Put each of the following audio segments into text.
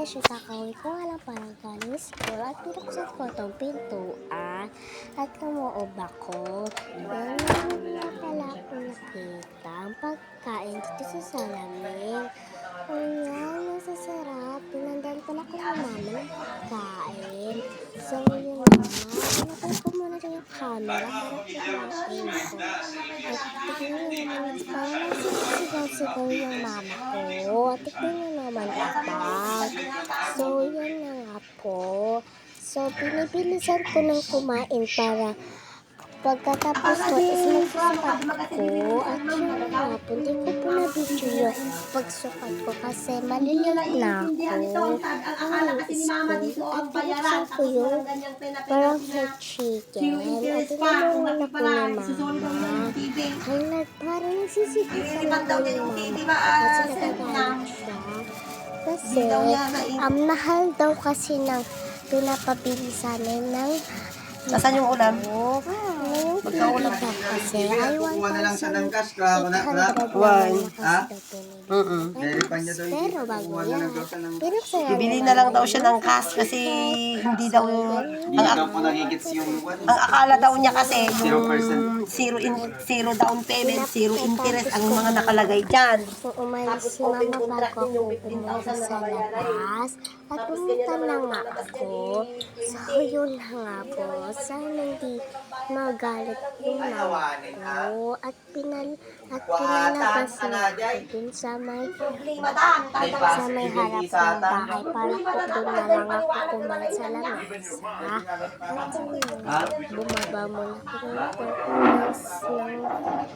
beshi, kakauwi ko nga lang parang galing school at pinuksan ko itong pintuan at lumoob ako. Yan lang pala akong nakita ang pagkain dito sa salamin. Yan, masasarap. Pinandaan pala ko ng mama ng pagkain. So, yun nga. Pinatay ko muna rin yung camera para kumain ko. At tignan nyo naman, parang nagsisigaw-sigaw yung mama ko. At tignan nyo naman kapag. So, yan na nga po. So, binibilisan ko ng kumain para pagkatapos ko is magsusukat ko. At yun nga po, hindi ko po na-video yung pagsukat ko kasi maliliit na ako. At pinuksan ko yung parang fried chicken. At tinulungan ako ni mama. Hala, parang nagsisigaw ako yung mama kasi nagagalit siya. Kasi, mahal daw kasi ng pinapabili sa amin ng Nasaan yung ulam? Ngayong Magkaulam tita kasi ay Kuha na lang siya ng cash. 1,800 Why? Ha? Pero bago yan. Bibili na lang daw siya ng cash kasi hindi daw Hindi daw po nagigits yung ang akala daw niya kasi 0%. yung zero down payment, zero interest ang mga nakalagay dyan. Kung umalis si mama bago ako pumunta sa labas at pumunta na nga ako. So yun na nga po. Sana hindi magalit yung mama ko at pinalabas na ako dun sa may harap ng bahay para ko dun na lang ako kumain sa lamesa. At bumaba muna ako ng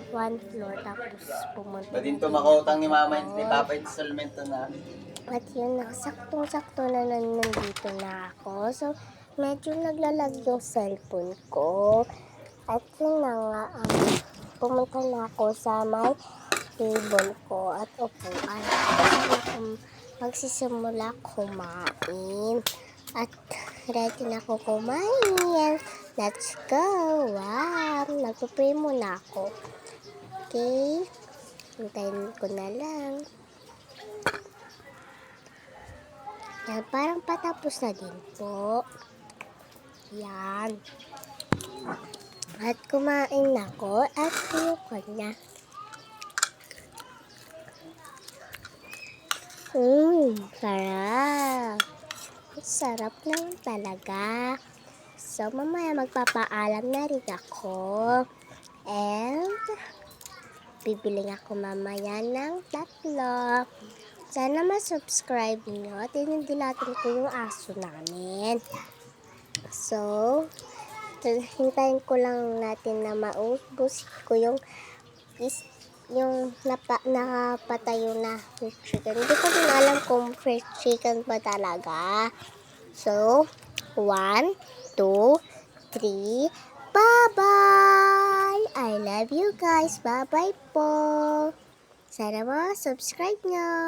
one floor tapos pumunta Badin tumakotang ni mama ni papa installmento na. at yun na, saktong-sakto na nandito na ako. So, medyo naglalag yung cellphone ko. At yun na nga, pumunta na ako sa may table ko at upuan. Magsisimula kumain. At ready na ako kumain. Let's go! Wow! Nagpupray muna ako. Okay? Hintayin ko na lang. Yan, parang patapos na din po. Yan. At kumain na ako at ayoko na. Sarap. Sarap lang talaga. So, mamaya magpapaalam na rin ako. And, bibili ako mamaya ng 3. Sana ma-subscribe nyo at inundilatin ko yung aso namin. So, hintayin ko lang natin na maubos ko yung nakapatayo na fresh chicken. Hindi ko din alam kung fresh chicken pa talaga. So, 1, 2, 3, bye-bye! I love you guys. Bye-bye po. Sana ma-subscribe nyo.